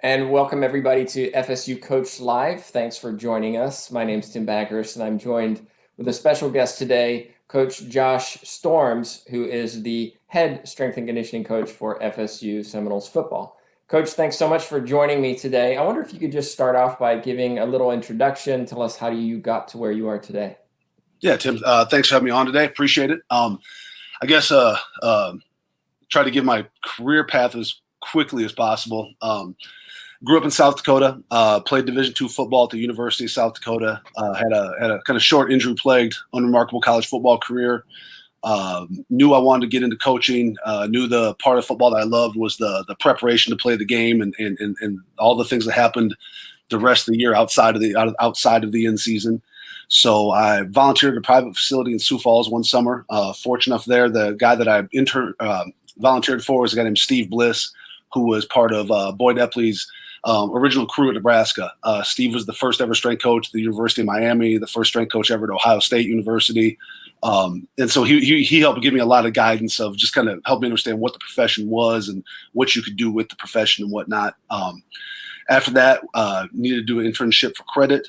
And welcome everybody to FSU Coach Live. Thanks for joining us. My name is Tim Backers, and I'm joined with a special guest today, Coach Josh Storms, who is the head strength and conditioning coach for FSU Seminoles football. Coach, thanks so much for joining me today. I wonder if you could just start off by giving a little introduction. Tell us how you got to where you are today. Yeah, Tim, thanks for having me on today. Appreciate it. I guess try to give my career path as quickly as possible. Grew up in South Dakota, played Division II football at the University of South Dakota, had a kind of short injury-plagued, unremarkable college football career. Knew I wanted to get into coaching, knew the part of football that I loved was the preparation to play the game and all the things that happened the rest of the year outside of the in season. So I volunteered at a private facility in Sioux Falls one summer. Fortunate enough there, the guy that I volunteered for was a guy named Steve Bliss, who was part of Boyd Epley's original crew at Nebraska. Steve was the first ever strength coach at the University of Miami, the first strength coach ever at Ohio State University. And so he helped give me a lot of guidance of just kind of help me understand what the profession was and what you could do with the profession and whatnot. After that, needed to do an internship for credit.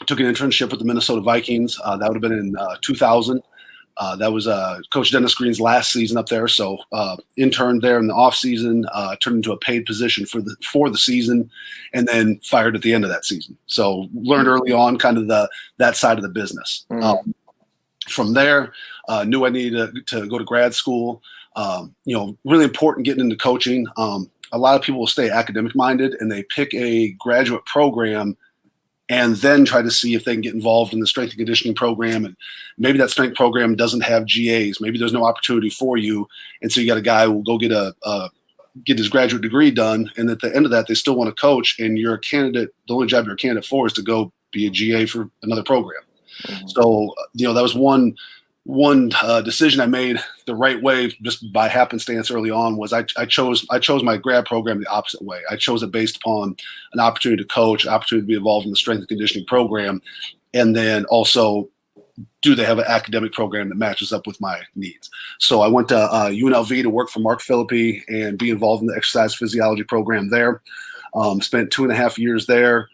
Took an internship with the Minnesota Vikings. That would have been in 2000. That was Coach Dennis Green's last season up there. So interned there in the off season, turned into a paid position for the season, and then fired at the end of that season. So learned early on kind of that side of the business. From there, knew I needed to go to grad school. Really important getting into coaching. A lot of people will stay academic minded and they pick a graduate program and then try to see if they can get involved in the strength and conditioning program. And maybe that strength program doesn't have GAs. Maybe there's no opportunity for you. And so you got a guy who will go get his graduate degree done. And at the end of that, they still want to coach. And you're a candidate. The only job you're a candidate for is to go be a GA for another program. Mm-hmm. So, that was one decision I made the right way just by happenstance early on was I chose my grad program the opposite way. I chose it based upon an opportunity to coach, opportunity to be involved in the strength and conditioning program, and then also do they have an academic program that matches up with my needs. So I went to UNLV to work for Mark Philippi and be involved in the exercise physiology program there. Spent 2.5 years there.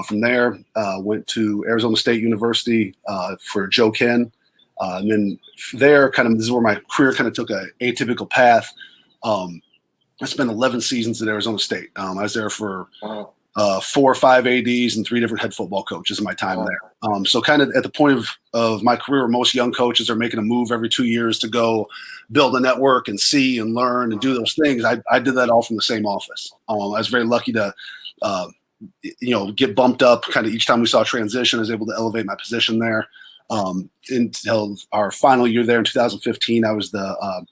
From there, went to Arizona State University for Joe Ken. And then there, this is where my career kind of took a atypical path. I spent 11 seasons at Arizona State. I was there for 4 or 5 ADs and 3 different head football coaches in my time there. So kind of at the point of my career where most young coaches are making a move every 2 years to go build a network and see and learn and do those things, I did that all from the same office. I was very lucky to get bumped up kind of each time we saw a transition. I was able to elevate my position there. Until our final year there in 2015, I was the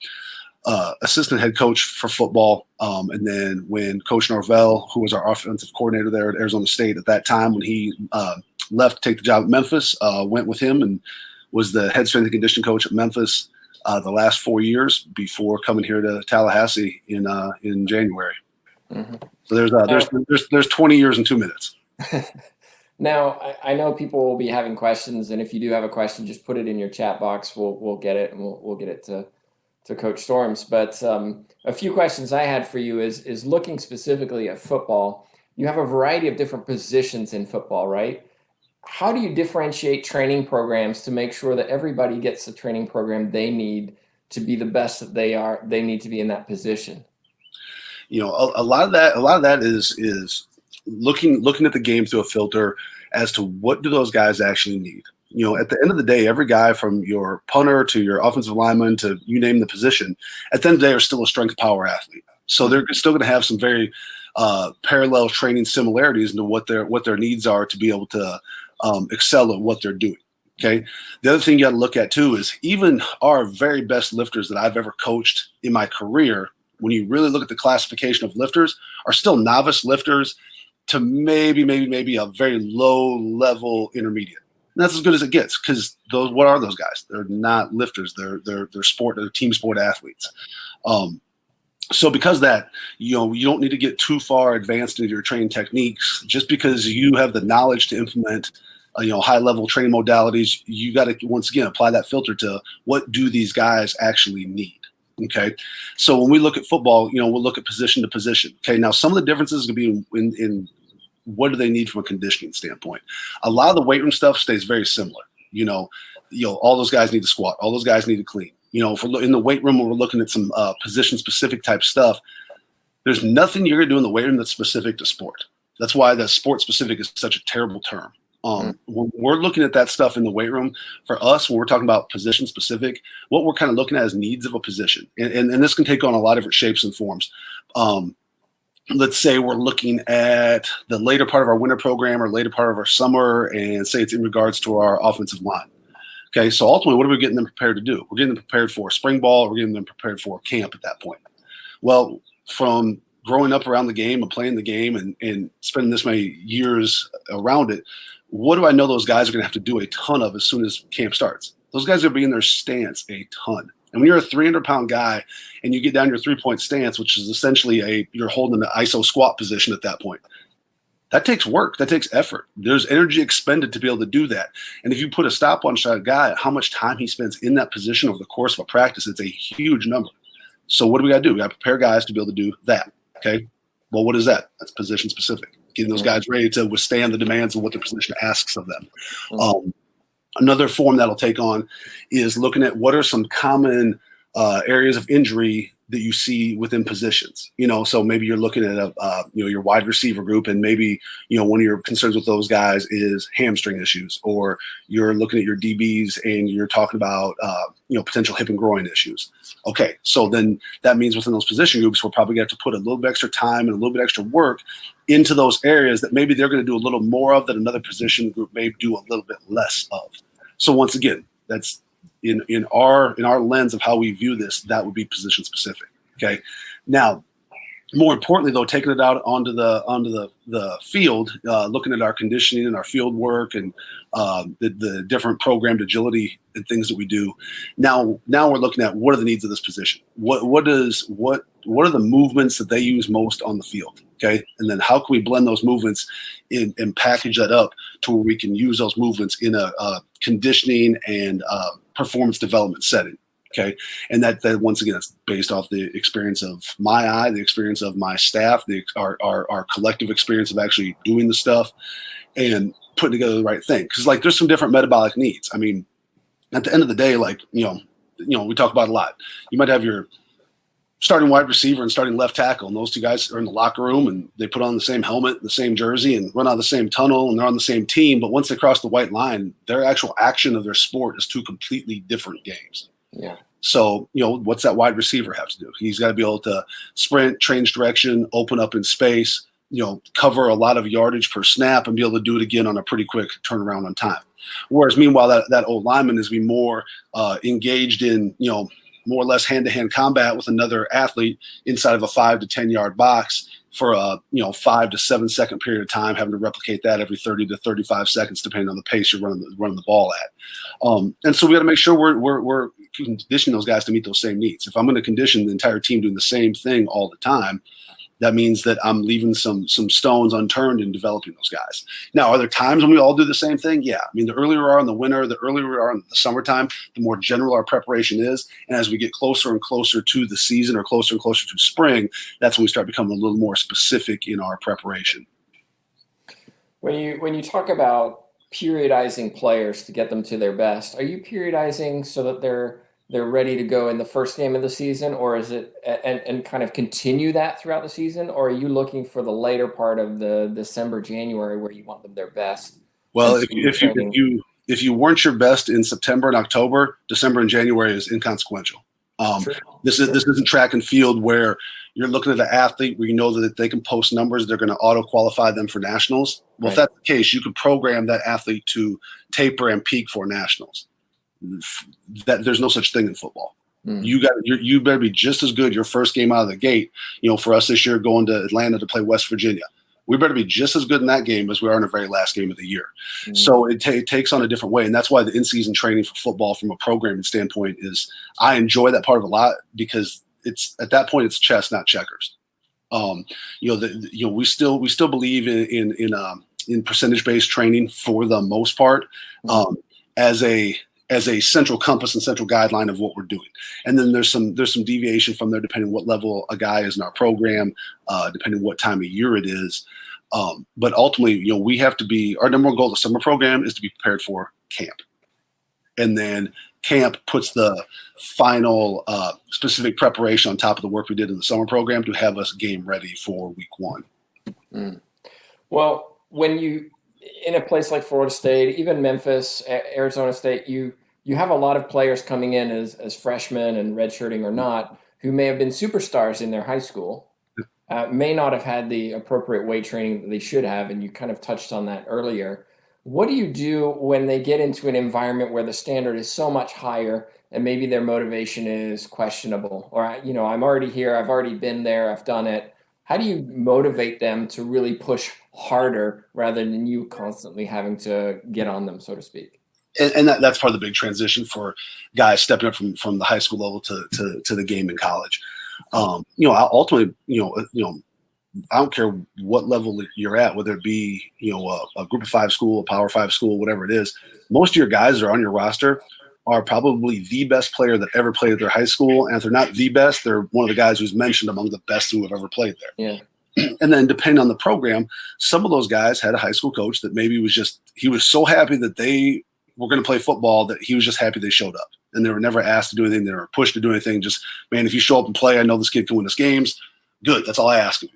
assistant head coach for football. And then when Coach Norvell, who was our offensive coordinator there at Arizona State at that time, when he left to take the job at Memphis, went with him and was the head strength and conditioning coach at Memphis the last 4 years before coming here to Tallahassee in January. Mm-hmm. So there's 20 years and 2 minutes. Now, I know people will be having questions, and if you do have a question, just put it in your chat box. We'll get it, and we'll get it to Coach Storms. But a few questions I had for you is looking specifically at football. You have a variety of different positions in football, right? How do you differentiate training programs to make sure that everybody gets the training program they need to be the best that they need to be in that position? A lot of that is looking at the game through a filter as to what do those guys actually need. At the end of the day, every guy from your punter to your offensive lineman to you name the position, at the end of the day are still a strength power athlete. So they're still going to have some very parallel training similarities into what their needs are to be able to excel at what they're doing. Okay. The other thing you got to look at too is even our very best lifters that I've ever coached in my career, when you really look at the classification of lifters, are still novice lifters to maybe a very low level intermediate. And that's as good as it gets because what are those guys? They're not lifters. They're team sport athletes. So because that, you don't need to get too far advanced into your training techniques. Just because you have the knowledge to implement, high level training modalities, you got to once again apply that filter to what do these guys actually need. Okay. So when we look at football, we'll look at position to position. Okay. Now, some of the differences can be in what do they need from a conditioning standpoint. A lot of the weight room stuff stays very similar. All those guys need to squat. All those guys need to clean. If we're in the weight room when we're looking at some position specific type stuff, there's nothing you're going to do in the weight room that's specific to sport. That's why the sport specific is such a terrible term. When we're looking at that stuff in the weight room, for us, when we're talking about position specific, what we're kind of looking at is needs of a position. And this can take on a lot of different shapes and forms. Let's say we're looking at the later part of our winter program or later part of our summer, and say it's in regards to our offensive line. Okay, so ultimately, what are we getting them prepared to do? We're getting them prepared for spring ball. We're getting them prepared for camp at that point. Well, from growing up around the game and playing the game and spending this many years around it, what do I know those guys are going to have to do a ton of as soon as camp starts? Those guys are going to be in their stance a ton. And when you're a 300-pound guy and you get down your 3-point stance, which is essentially you're holding the ISO squat position at that point, that takes work. That takes effort. There's energy expended to be able to do that. And if you put a stopwatch on a guy at how much time he spends in that position over the course of a practice, it's a huge number. So what do we got to do? We got to prepare guys to be able to do that. Okay. Well, what is that? That's position specific. Getting those guys ready to withstand the demands of what the position asks of them. Another form that'll take on is looking at what are some common areas of injury that you see within positions. So maybe you're looking at your wide receiver group, and maybe one of your concerns with those guys is hamstring issues, or you're looking at your DBs and you're talking about potential hip and groin issues. Okay, so then that means within those position groups, we're probably going to have to put a little bit extra time and a little bit extra work into those areas that maybe they're going to do a little more of that another position group may do a little bit less of. So once again, that's in our lens of how we view this, that would be position specific. Okay. Now, more importantly, though, taking it out onto the field, looking at our conditioning and our field work and the different programmed agility and things that we do. Now we're looking at what are the needs of this position. What are the movements that they use most on the field? Okay, and then how can we blend those movements and package that up to where we can use those movements in a conditioning and performance development setting. Okay. And that once again, that's based off the experience of my eye, the experience of my staff, our collective experience of actually doing the stuff and putting together the right thing. Cause there's some different metabolic needs. I mean, at the end of the day, we talk about a lot. You might have your starting wide receiver and starting left tackle, and those two guys are in the locker room and they put on the same helmet, the same jersey, and run out of the same tunnel, and they're on the same team. But once they cross the white line, their actual action of their sport is two completely different games. Yeah. So, what's that wide receiver have to do? He's got to be able to sprint, change direction, open up in space, cover a lot of yardage per snap and be able to do it again on a pretty quick turnaround on time. Whereas meanwhile, that old lineman is be more engaged in, more or less hand-to-hand combat with another athlete inside of a 5 to 10 yard box for a 5 to 7 second period of time, having to replicate that every 30 to 35 seconds, depending on the pace you're running the ball at. And so we got to make sure we're conditioning those guys to meet those same needs. If I'm going to condition the entire team doing the same thing all the time, that means that I'm leaving some stones unturned in developing those guys. Now, are there times when we all do the same thing? Yeah. I mean, the earlier we are in the winter, the earlier we are in the summertime, the more general our preparation is. And as we get closer and closer to the season or closer and closer to spring, that's when we start becoming a little more specific in our preparation. When you talk about periodizing players to get them to their best, are you periodizing so that they're ready to go in the first game of the season, or is it and kind of continue that throughout the season, or are you looking for the later part of the December, January where you want them their best? Well, if you weren't your best in September and October, December and January is inconsequential. This isn't track and field where you're looking at the athlete where you know that if they can post numbers, they're going to auto qualify them for nationals. Well, If that's the case, you could program that athlete to taper and peak for nationals. That there's no such thing in football. You better be just as good your first game out of the gate. For us this year, going to Atlanta to play West Virginia, we better be just as good in that game as we are in the very last game of the year. So it takes on a different way, and that's why the in-season training for football, from a programming standpoint, I enjoy that part of it a lot, because it's at that point it's chess, not checkers. We still believe in percentage-based training for the most part, as as a central compass and central guideline of what we're doing. And then there's some deviation from there depending on what level a guy is in our program, depending on what time of year it is. But ultimately, we have to be, our number one goal of the summer program is to be prepared for camp. And then camp puts the final specific preparation on top of the work we did in the summer program to have us game ready for week 1. Mm. Well, when you, in a place like Florida State, even Memphis, Arizona State, you have a lot of players coming in as freshmen and redshirting or not, who may have been superstars in their high school, may not have had the appropriate weight training that they should have, and you kind of touched on that earlier. What do you do when they get into an environment where the standard is so much higher and maybe their motivation is questionable? Or, I'm already here, I've already been there, I've done it. How do you motivate them to really push harder rather than you constantly having to get on them, so to speak? And that's part of the big transition for guys stepping up from the high school level to the game in college. Ultimately, I don't care what level you're at, whether it be, a group of 5 school, a power 5 school, whatever it is. Most of your guys that are on your roster are probably the best player that ever played at their high school. And if they're not the best, they're one of the guys who's mentioned among the best who have ever played there. Yeah. And then depending on the program, some of those guys had a high school coach that maybe he was so happy that they were going to play football that he was just happy they showed up. And they were never asked to do anything. They were pushed to do anything. Just, man, if you show up and play, I know this kid can win us games. Good. That's all I ask of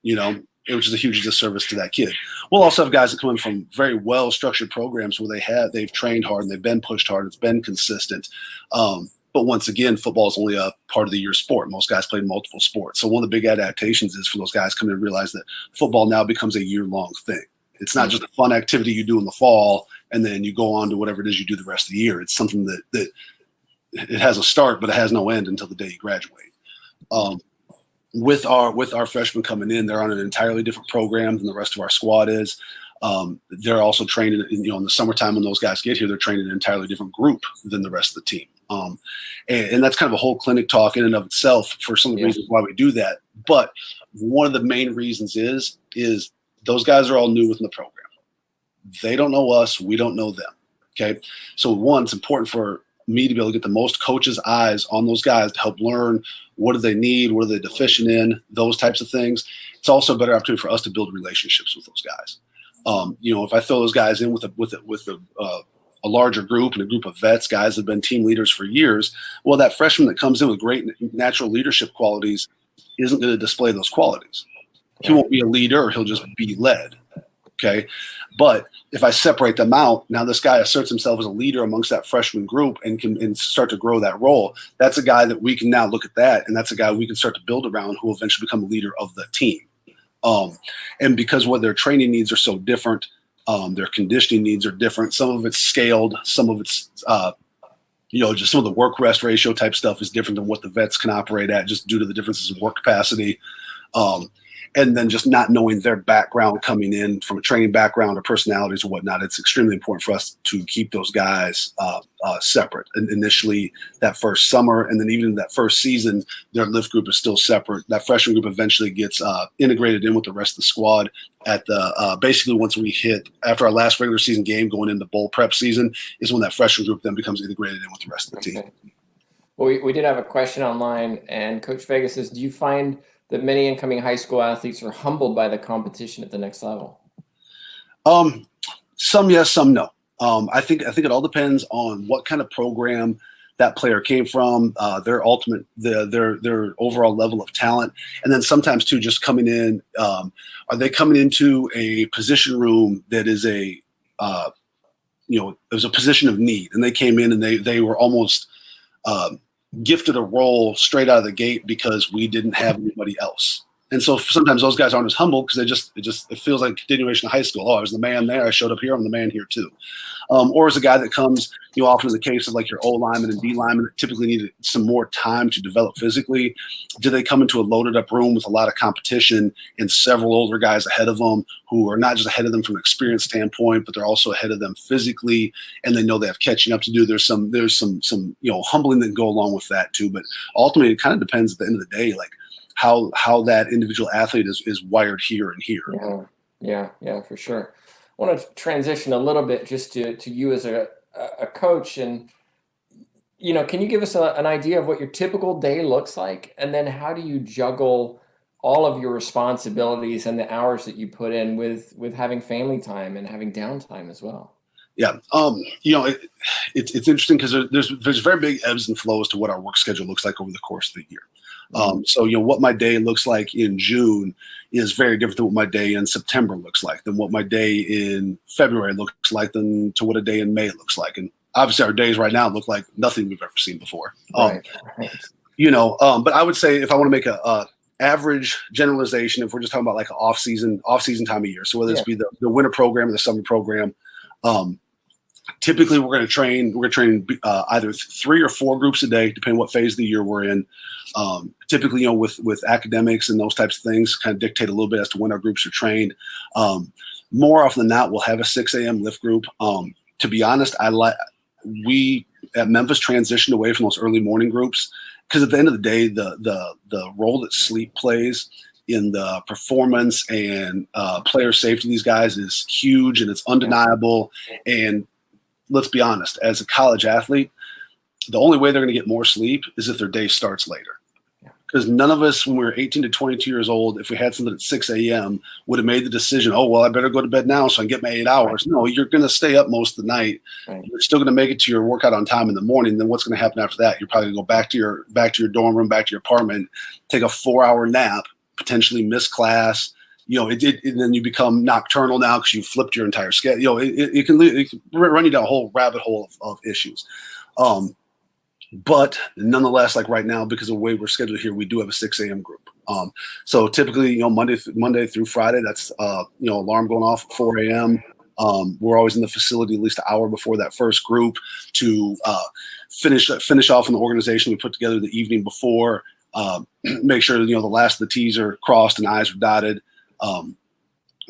you, which is a huge disservice to that kid. We'll also have guys that come in from very well-structured programs where they've trained hard and they've been pushed hard. It's been consistent. But once again, football is only a part of the year sport. Most guys play multiple sports. So one of the big adaptations is for those guys coming in and realize that football now becomes a year-long thing. It's not just a fun activity you do in the fall and then you go on to whatever it is you do the rest of the year. It's something that it has a start, but it has no end until the day you graduate. With our freshmen coming in, they're on an entirely different program than the rest of our squad is. They're also training, in the summertime when those guys get here, they're training an entirely different group than the rest of the team. And that's kind of a whole clinic talk in and of itself for some of the reasons why we do that. But one of the main reasons is those guys are all new within the program. They don't know us. We don't know them. Okay. So one, it's important for me to be able to get the most coaches' eyes on those guys to help learn what do they need, what are they deficient in, those types of things. It's also a better opportunity for us to build relationships with those guys. If I throw those guys in with a larger group and a group of vets, guys that have been team leaders for years, well, that freshman that comes in with great natural leadership qualities isn't going to display those qualities. He won't be a leader, or he'll just be led. Okay. But if I separate them out, now this guy asserts himself as a leader amongst that freshman group and can start to grow that role. That's a guy that we can now look at that, and that's a guy we can start to build around who will eventually become a leader of the team. And because what their training needs are so different, their conditioning needs are different. Some of it's scaled, some of it's just some of the work rest ratio type stuff is different than what the vets can operate at, just due to the differences in work capacity. And then just not knowing their background coming in from a training background or personalities or whatnot, it's extremely important for us to keep those guys separate. And initially that first summer, and then even that first season, their lift group is still separate. That freshman group eventually gets integrated in with the rest of the squad at the basically once we hit after our last regular season game going into bowl prep season is when that freshman group then becomes integrated in with the rest of the team. Well, we did have a question online, and Coach Vegas says, do you find that many incoming high school athletes are humbled by the competition at the next level? Some yes, some no. I think it all depends on what kind of program that player came from, their overall level of talent, and then sometimes too just coming in. Are they coming into a position room that is it was a position of need, and they came in and they were almost gifted a role straight out of the gate because we didn't have anybody else. And so sometimes those guys aren't as humble because it feels like a continuation of high school. Oh, I was the man there. I showed up here. I'm the man here too. Or as a guy that comes, often in the case of like your O lineman and D lineman that typically need some more time to develop physically. Do they come into a loaded up room with a lot of competition and several older guys ahead of them who are not just ahead of them from an experience standpoint, but they're also ahead of them physically, and they know they have catching up to do. There's some humbling that can go along with that too. But ultimately, it kind of depends at the end of the day, like how that individual athlete is wired here and here. Yeah, for sure. I want to transition a little bit just to you as a coach, and can you give us an idea of what your typical day looks like? And then how do you juggle all of your responsibilities and the hours that you put in with having family time and having downtime as well? Yeah. It's interesting because there's very big ebbs and flows to what our work schedule looks like over the course of the year. So, what my day looks like in June is very different than what my day in September looks like, than what my day in February looks like, than to what a day in May looks like. And obviously our days right now look like nothing we've ever seen before. Right. But I would say if I want to make a average generalization, if we're just talking about like an off-season time of year, so whether it's be the winter program or the summer program, typically we're going to train either 3 or 4 groups a day, depending on what phase of the year we're in. Typically, with academics and those types of things kind of dictate a little bit as to when our groups are trained. More often than not, we'll have a 6 a.m. lift group. To be honest, we at Memphis transitioned away from those early morning groups because at the end of the day, the role that sleep plays in the performance and player safety of these guys is huge, and it's undeniable. And let's be honest, as a college athlete, the only way they're going to get more sleep is if their day starts later. Because none of us, when we were 18 to 22 years old, if we had something at 6 a.m., would have made the decision, oh, well, I better go to bed now so I can get my 8 hours. No, you're going to stay up most of the night. Right. You're still going to make it to your workout on time in the morning. Then what's going to happen after that? You're probably going to go back to your dorm room, back to your apartment, take a 4-hour nap, potentially miss class. And then you become nocturnal now because you flipped your entire schedule. It can run you down a whole rabbit hole of issues. But nonetheless, like right now, because of the way we're scheduled here, we do have a 6 a.m. group. So typically, Monday through Friday, that's alarm going off at 4 a.m. We're always in the facility at least an hour before that first group to finish off on the organization we put together the evening before. Make sure the last of the T's are crossed and I's are dotted.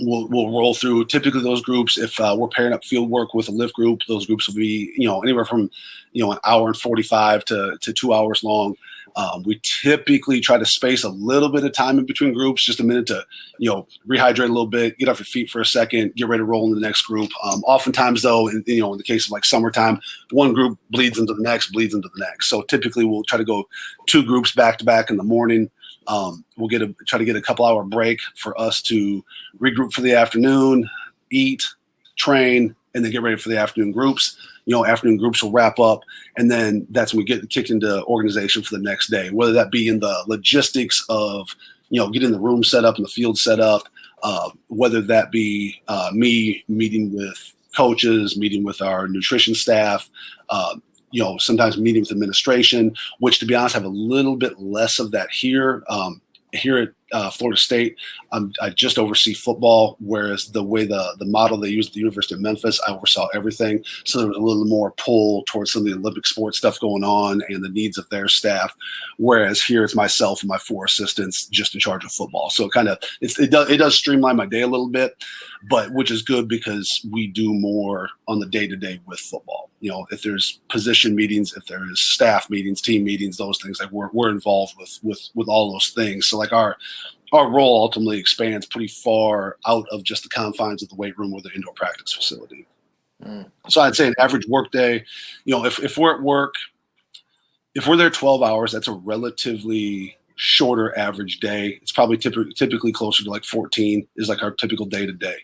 We'll roll through typically those groups. If we're pairing up field work with a lift group, those groups will be anywhere from an hour and 45 to 2 hours long. We typically try to space a little bit of time in between groups, just a minute to rehydrate a little bit, get off your feet for a second, get ready to roll in the next group. Oftentimes though, in the case of like summertime, one group bleeds into the next. So typically we'll try to go 2 groups back to back in the morning. We'll try to get a couple hour break for us to regroup for the afternoon, eat, train, and then get ready for the afternoon groups. Afternoon groups will wrap up, and then that's when we get kicked into organization for the next day, whether that be in the logistics of, getting the room set up and the field set up, whether that be me meeting with coaches, meeting with our nutrition staff, sometimes meeting with administration, which to be honest, have a little bit less of that here. Here at Florida State, I just oversee football, whereas the way the model they use at the University of Memphis, I oversaw everything. So there was a little more pull towards some of the Olympic sports stuff going on and the needs of their staff. Whereas here it's myself and my 4 assistants just in charge of football. So it does streamline my day a little bit, but which is good because we do more on the day-to-day with football. If there's position meetings, if there is staff meetings, team meetings, those things, like we're involved with all those things. So like our role ultimately expands pretty far out of just the confines of the weight room or the indoor practice facility. So I'd say an average work day, if we're at work, if we're there 12 hours, that's a relatively shorter average day. It's probably typically closer to like 14 is like our typical day to day.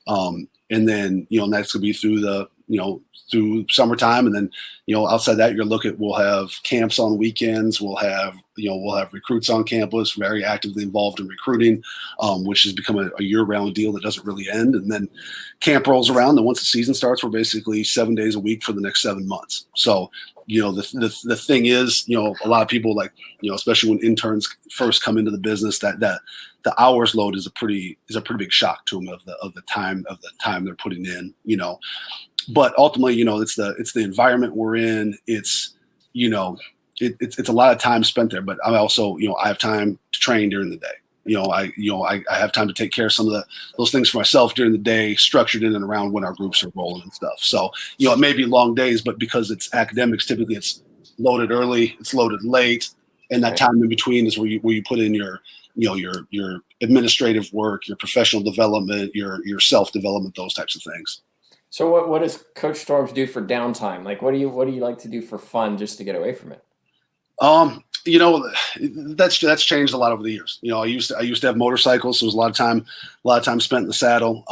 And then, that's going to be through summertime. And then, outside that, we'll have camps on weekends. We'll have recruits on campus, very actively involved in recruiting, which has become a year-round deal that doesn't really end. And then camp rolls around. And once the season starts, we're basically 7 days a week for the next 7 months. So, the thing is, a lot of people especially when interns first come into the business, that the hours load is a pretty big shock to them of the time they're putting in, but ultimately, it's the environment we're in. It's a lot of time spent there, but I also, I have time to train during the day. I have time to take care of some of those things for myself during the day, structured in and around when our groups are rolling and stuff. So, it may be long days, but because it's academics, typically it's loaded early, it's loaded late. And that time in between is where you put in your administrative work, your professional development, your self-development, those types of things. So what does Coach Storms do for downtime? Like what do you like to do for fun just to get away from it? You know, that's changed a lot over the years. You know, I used to have motorcycles, so it was a lot of time spent in the saddle.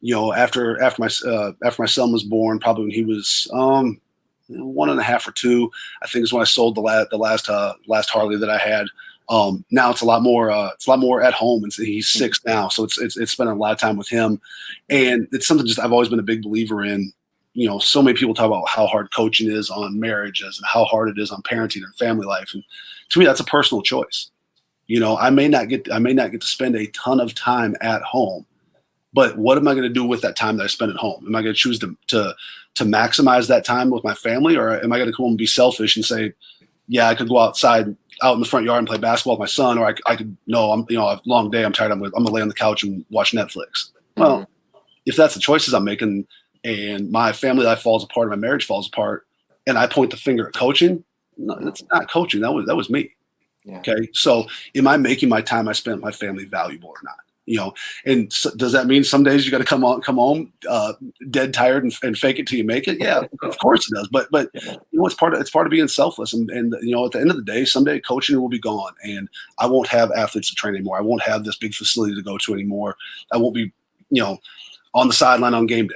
You know, after my son was born, probably when he was 1.5 or 2, I think is when I sold the last Harley that I had. Now it's a lot more at home, and he's 6 now, so it's spending a lot of time with him, and it's something just I've always been a big believer in. You know, so many people talk about how hard coaching is on marriages and how hard it is on parenting and family life, and to me, that's a personal choice. You know, I may not get to spend a ton of time at home, but what am I going to do with that time that I spend at home? Am I going to choose to maximize that time with my family, or am I going to come home and be selfish and say, yeah, I could go outside out in the front yard and play basketball with my son, or I could no, I have a long day, I'm tired, I'm gonna lay on the couch and watch Netflix. Well, if that's the choices I'm making, and my family life falls apart, and my marriage falls apart, and I point the finger at coaching, no, that's not coaching. That was me. Yeah. Okay, so am I making my time I spent with my family valuable or not? You know, and so, does that mean some days you got to come home dead tired and fake it till you make it? Yeah, of course it does. But Yeah. you know, it's part of being selfless. And you know, at the end of the day, someday coaching will be gone, and I won't have athletes to train anymore. I won't have this big facility to go to anymore. I won't be, you know, on the sideline on game day.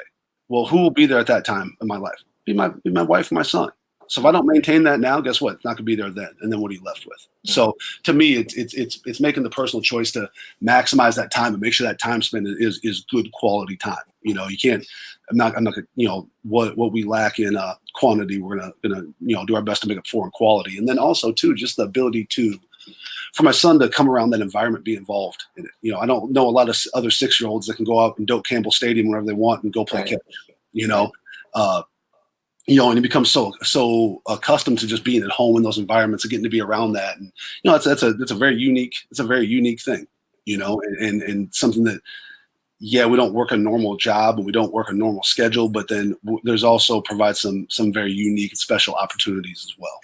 Well, who will be there at that time in my life? Be my wife and my son. So if I don't maintain that now, guess what? It's not going to be there then. And then what are you left with? So to me, it's making the personal choice to maximize that time and make sure that time spent is good quality time. You know, you can't. I'm not gonna, you know, what we lack in quantity, we're gonna you know, do our best to make up for in quality. And then also too, just the ability to, for my son to come around that environment, be involved in it. You know, I don't know a lot of other 6-year-olds that can go out and Doak Campbell Stadium whenever they want and go play catch. You know, you know, and he becomes so accustomed to just being at home in those environments and getting to be around that, and you know, it's a very unique thing. You know, and something that, yeah, we don't work a normal job and we don't work a normal schedule, but then there's also provides some very unique and special opportunities as well.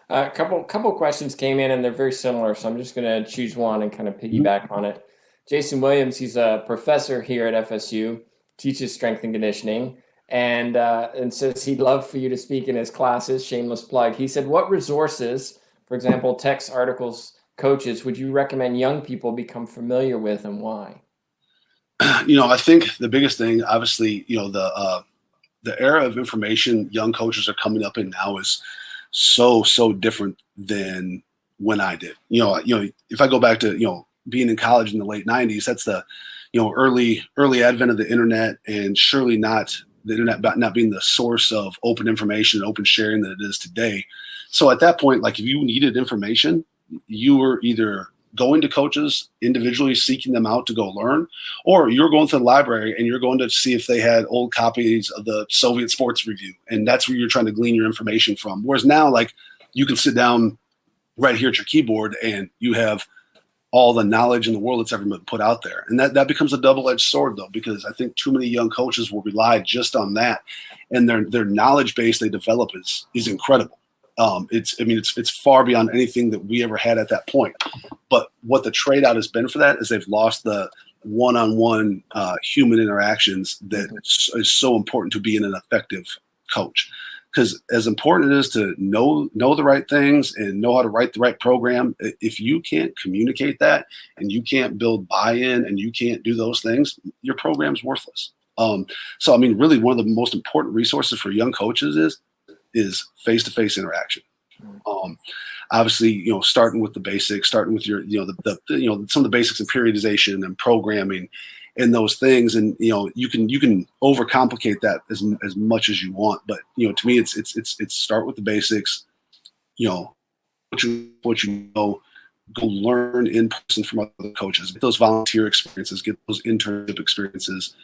A couple questions came in and they're very similar, so I'm just going to choose one and kind of piggyback on it. Jason Williams, he's a professor here at FSU, teaches strength and conditioning, and says he'd love for you to speak in his classes. Shameless plug. He said, "What resources, for example, texts, articles, coaches, would you recommend young people become familiar with, and why?" You know, I think the biggest thing, obviously, you know, the era of information young coaches are coming up in now is so different than when I did. You know, if I go back to, you know, being in college in the late '90s, that's the, you know, early advent of the internet, and surely not the internet not being the source of open information and open sharing that it is today. So at that point, like if you needed information, you were either going to coaches individually seeking them out to go learn, or you're going to the library and you're going to see if they had old copies of the Soviet Sports Review, and that's where you're trying to glean your information from. Whereas now, like, you can sit down right here at your keyboard and you have all the knowledge in the world that's ever been put out there. And that becomes a double-edged sword, though, because I think too many young coaches will rely just on that, and their knowledge base they develop is incredible. It's far beyond anything that we ever had at that point. But what the trade out has been for that is they've lost the one-on-one human interactions that is so important to being an effective coach. Because as important it is to know the right things and know how to write the right program, if you can't communicate that and you can't build buy-in and you can't do those things, your program's worthless. So I mean, really, one of the most important resources for young coaches is face-to-face interaction. Obviously, you know, starting with the basics, starting with your, you know, the some of the basics of periodization and programming and those things. And, you know, you can overcomplicate that as much as you want. But, you know, to me, it's start with the basics, you know, what you know, go learn in person from other coaches, get those volunteer experiences, get those internship experiences,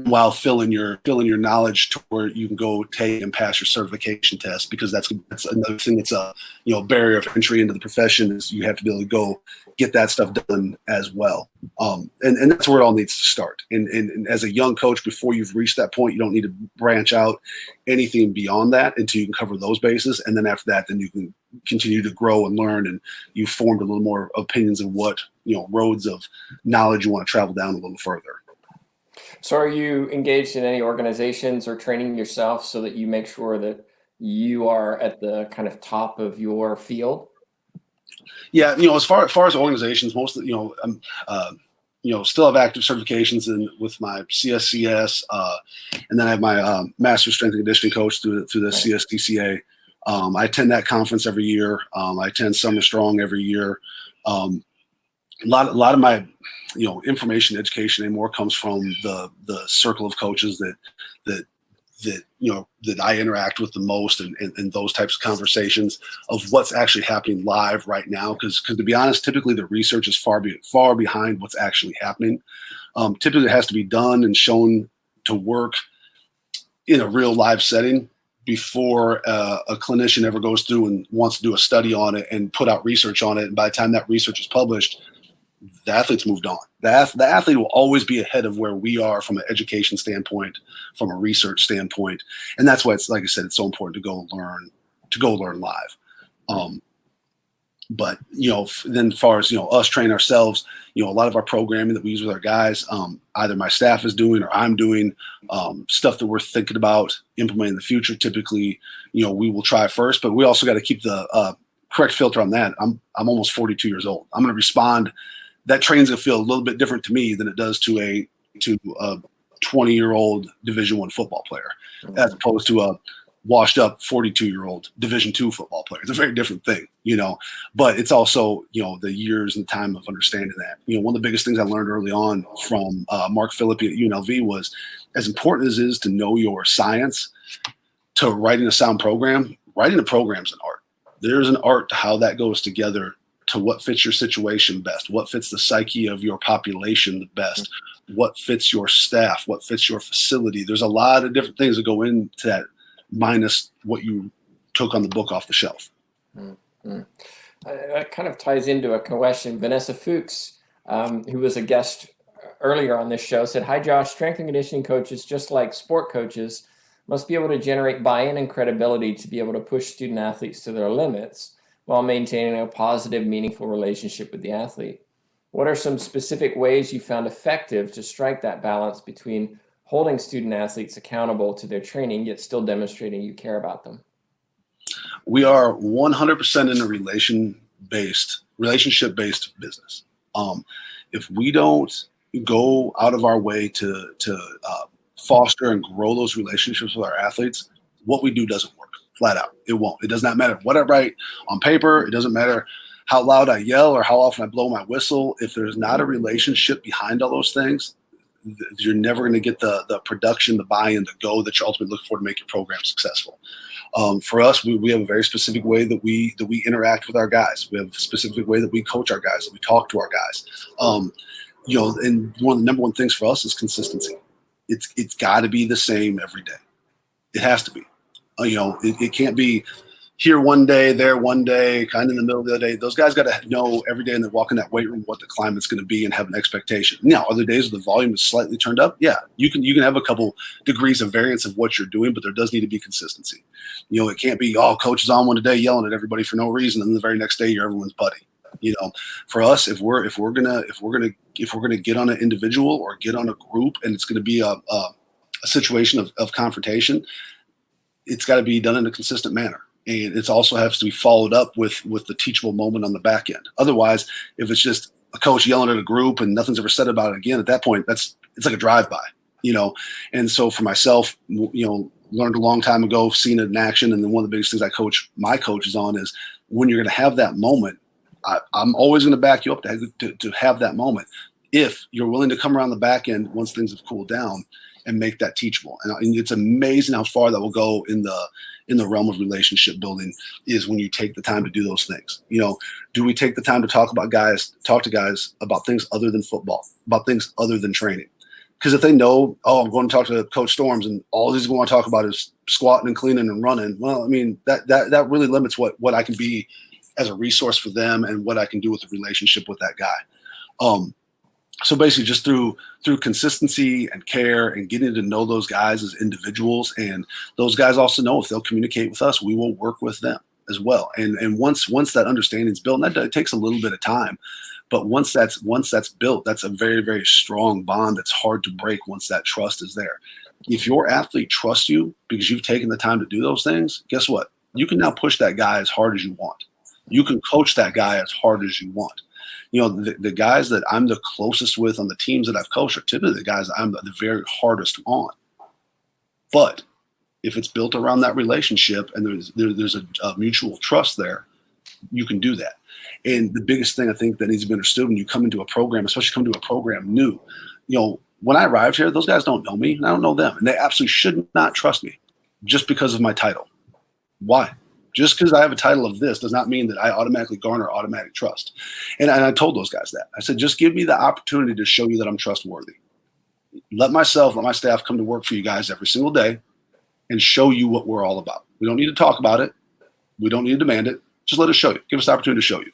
while filling your knowledge to where you can go take and pass your certification test, because that's another thing that's a, you know, barrier of entry into the profession, is you have to be able to go get that stuff done as well. And that's where it all needs to start. And as a young coach, before you've reached that point, you don't need to branch out anything beyond that until you can cover those bases. And then after that, then you can continue to grow and learn, and you've formed a little more opinions of what, you know, roads of knowledge you want to travel down a little further. So are you engaged in any organizations or training yourself so that you make sure that you are at the kind of top of your field? Yeah, as far as organizations, most of still have active certifications in with my CSCS, and then I have my Master Strength and Conditioning Coach through the Right. CSTCA. I attend that conference every year. I attend Summer Strong every year. Um, a lot of my information education anymore comes from the circle of coaches that that I interact with the most, and those types of conversations of what's actually happening live right now. Because to be honest, typically the research is far behind what's actually happening. Typically, it has to be done and shown to work in a real live setting before a clinician ever goes through and wants to do a study on it and put out research on it. And by the time that research is published, the athlete's moved on. The athlete will always be ahead of where we are from an education standpoint, from a research standpoint, and that's why it's, like I said, it's so important to go learn live. Um, but then as far as us train ourselves, a lot of our programming that we use with our guys, either my staff is doing or I'm doing, stuff that we're thinking about implementing in the future. Typically, we will try first, but we also got to keep the correct filter on that. I'm almost 42 years old. I'm going to respond. That training's gonna feel a little bit different to me than it does to a 20-year-old Division I football player, as opposed to a washed up 42-year-old Division II football player. It's a very different thing, But it's also the years and time of understanding that. One of the biggest things I learned early on from Mark Philippi at UNLV was, as important as it is to know your science, to writing a sound program. Writing a program's an art. There's an art to how that goes together, to what fits your situation best, what fits the psyche of your population the best, what fits your staff, what fits your facility. There's a lot of different things that go into that, minus what you took on the book off the shelf. Mm-hmm. That kind of ties into a question. Vanessa Fuchs, who was a guest earlier on this show, said, "Hi, Josh. Strength and conditioning coaches, just like sport coaches, must be able to generate buy-in and credibility to be able to push student athletes to their limits while maintaining a positive, meaningful relationship with the athlete. What are some specific ways you found effective to strike that balance between holding student athletes accountable to their training, yet still demonstrating you care about them?" We are 100% in a relationship-based business. If we don't go out of our way to foster and grow those relationships with our athletes, what we do doesn't work. Flat out, it won't. It does not matter what I write on paper. It doesn't matter how loud I yell or how often I blow my whistle. If there's not a relationship behind all those things, you're never going to get the production, the buy-in, the go that you ultimately look for to make your program successful. For us, we have a very specific way that we interact with our guys. We have a specific way that we coach our guys, that we talk to our guys. And one of the number one things for us is consistency. It's got to be the same every day. It has to be. It can't be here one day, there one day, kind of in the middle of the day. Those guys got to know every day, and they're walking that weight room, what the climate's going to be, and have an expectation. Now, are there days where the volume is slightly turned up? Yeah, you can have a couple degrees of variance of what you're doing, but there does need to be consistency. It can't be, coach is on one today yelling at everybody for no reason, and the very next day you're everyone's buddy. For us, if we're gonna get on an individual or get on a group, and it's going to be a situation of confrontation, it's got to be done in a consistent manner. And it also has to be followed up with the teachable moment on the back end. Otherwise, if it's just a coach yelling at a group and nothing's ever said about it again, at that point, it's like a drive-by, And so for myself, learned a long time ago, seen it in action. And then one of the biggest things I coach my coaches on is, when you're going to have that moment, I'm always going to back you up to have that moment. If you're willing to come around the back end once things have cooled down and make that teachable. And it's amazing how far that will go in the realm of relationship building, is when you take the time to do those things. Do we take the time to talk to guys about things other than football, about things other than training? Because if they know, I'm going to talk to Coach Storms and all he's going to talk about is squatting and cleaning and running, well, I mean, that really limits what I can be as a resource for them and what I can do with the relationship with that guy. So basically, just through consistency and care and getting to know those guys as individuals, and those guys also know if they'll communicate with us, we will work with them as well. And once that understanding is built, and that takes a little bit of time, But once that's built, that's a very, very strong bond that's hard to break once that trust is there. If your athlete trusts you because you've taken the time to do those things, guess what? You can now push that guy as hard as you want. You can coach that guy as hard as you want. The guys that I'm the closest with on the teams that I've coached are typically the guys I'm the very hardest on. But if it's built around that relationship and there's a mutual trust there, you can do that. And the biggest thing I think that needs to be understood when you come into a program, especially come to a program new, when I arrived here, those guys don't know me and I don't know them. And they absolutely should not trust me just because of my title. Why? Just because I have a title of this does not mean that I automatically garner automatic trust. And I told those guys that. I said, just give me the opportunity to show you that I'm trustworthy. Let my staff come to work for you guys every single day and show you what we're all about. We don't need to talk about it. We don't need to demand it. Just let us show you. Give us the opportunity to show you.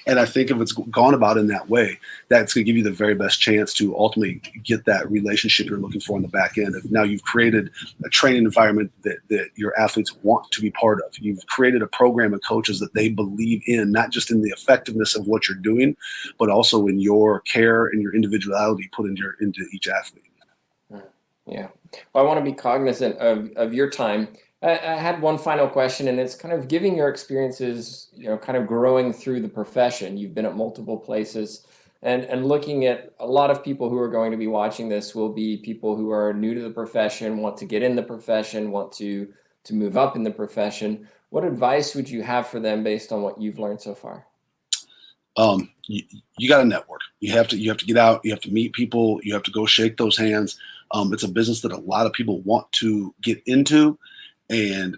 And I think if it's gone about in that way, that's going to give you the very best chance to ultimately get that relationship you're looking for on the back end. If now you've created a training environment that your athletes want to be part of. You've created a program of coaches that they believe in, not just in the effectiveness of what you're doing, but also in your care and your individuality put into each athlete. Yeah. Well, I want to be cognizant of your time. I had one final question, and it's kind of giving your experiences, kind of growing through the profession. You've been at multiple places, and looking at a lot of people who are going to be watching this will be people who are new to the profession, want to get in the profession, want to move up in the profession. What advice would you have for them based on what you've learned so far? You got to network. You have to get out. You have to meet people. You have to go shake those hands. It's a business that a lot of people want to get into. And,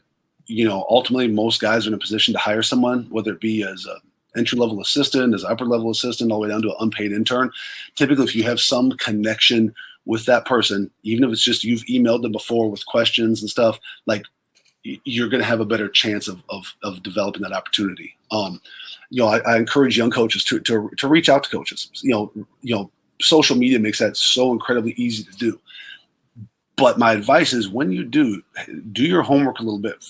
ultimately most guys are in a position to hire someone, whether it be as an entry-level assistant, as an upper-level assistant, all the way down to an unpaid intern. Typically, if you have some connection with that person, even if it's just you've emailed them before with questions and stuff, like you're going to have a better chance of developing that opportunity. I encourage young coaches to reach out to coaches. Social media makes that so incredibly easy to do. But my advice is when you do your homework a little bit,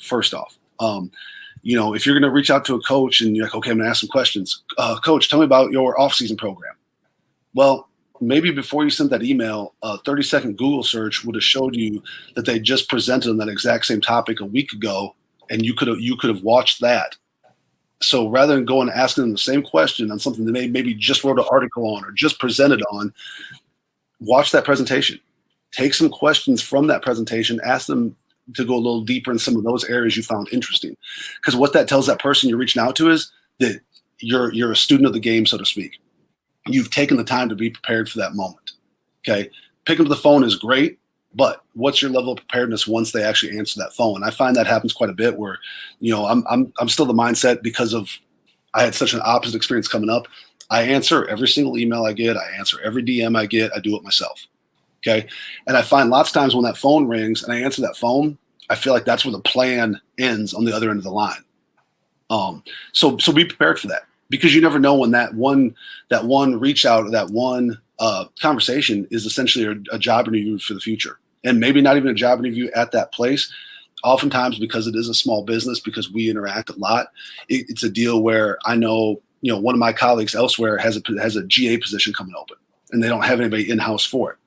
first off. If you're going to reach out to a coach and you're like, okay, I'm going to ask some questions. Coach, tell me about your off-season program. Well, maybe before you sent that email, a 30-second Google search would have showed you that they just presented on that exact same topic a week ago, and you could have watched that. So rather than going and asking them the same question on something they maybe just wrote an article on or just presented on, watch that presentation. Take some questions from that presentation, ask them to go a little deeper in some of those areas you found interesting. Because what that tells that person you're reaching out to is that you're a student of the game, so to speak. You've taken the time to be prepared for that moment. Okay. Picking up the phone is great, but what's your level of preparedness once they actually answer that phone? I find that happens quite a bit where, I'm still the mindset because of I had such an opposite experience coming up. I answer every single email I get. I answer every DM I get. I do it myself. Okay. And I find lots of times when that phone rings and I answer that phone, I feel like that's where the plan ends on the other end of the line. So be prepared for that, because you never know when that one reach out or that one conversation is essentially a job interview for the future, and maybe not even a job interview at that place. Oftentimes, because it is a small business, because we interact a lot, it's a deal where I know, one of my colleagues elsewhere has a GA position coming open and they don't have anybody in-house for it.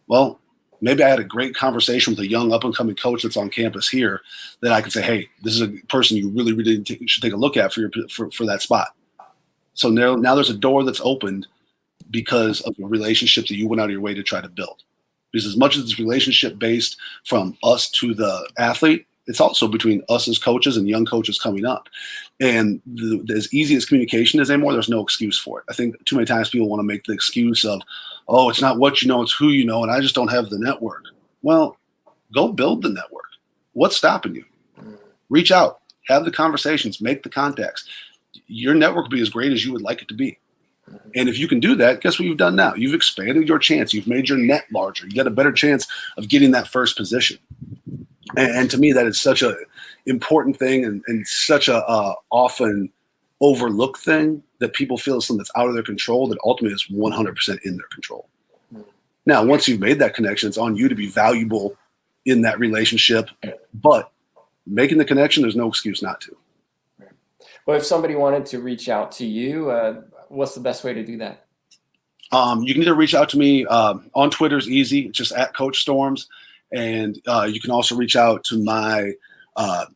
Well, maybe I had a great conversation with a young up-and-coming coach that's on campus here that I could say, hey, this is a person you really, really should take a look at for that spot. So now there's a door that's opened because of the relationship that you went out of your way to try to build. Because as much as it's relationship based from us to the athlete, it's also between us as coaches and young coaches coming up. And as easy as communication is anymore, there's no excuse for it. I think too many times people want to make the excuse of, oh, it's not what you know, it's who you know, and I just don't have the network. Well, go build the network. What's stopping you? Reach out, have the conversations, make the contacts. Your network will be as great as you would like it to be. And if you can do that, guess what you've done now? You've expanded your chance. You've made your net larger. You got a better chance of getting that first position. And to me, that is such an important thing and such a often overlooked thing that people feel is something that's out of their control that ultimately is 100% in their control. Now, once you've made that connection, it's on you to be valuable in that relationship. But making the connection, there's no excuse not to. Well, if somebody wanted to reach out to you, what's the best way to do that? You can either reach out to me on Twitter is easy. It's just at Coach Storms. And you can also reach out to my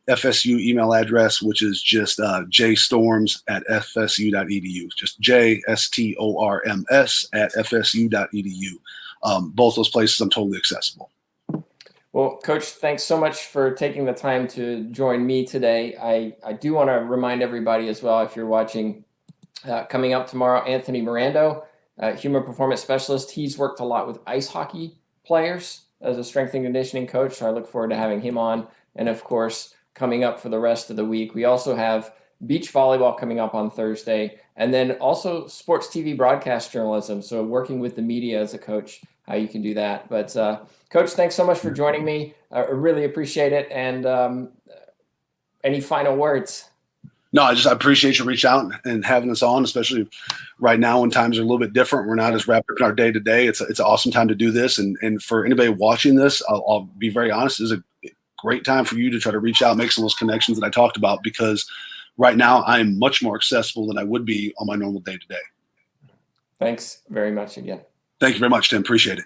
FSU email address, which is just jstorms@fsu.edu. Just JSTORMS@fsu.edu. Both those places I'm totally accessible. Well, Coach, thanks so much for taking the time to join me today. I do want to remind everybody as well, if you're watching, coming up tomorrow, Anthony Mirando, human performance specialist. He's worked a lot with ice hockey players as a strength and conditioning coach, so I look forward to having him on. And of course, coming up for the rest of the week, we also have beach volleyball coming up on Thursday, and then also sports TV broadcast journalism. So working with the media as a coach, how you can do that. But Coach, thanks so much for joining me. I really appreciate it. And any final words? No, I appreciate you reaching out and having us on, especially right now when times are a little bit different. We're not as wrapped up in our day to day. It's an awesome time to do this. And for anybody watching this, I'll be very honest, this is a great time for you to try to reach out, make some of those connections that I talked about, because right now I'm much more accessible than I would be on my normal day to day. Thanks very much again. Thank you very much, Tim. Appreciate it.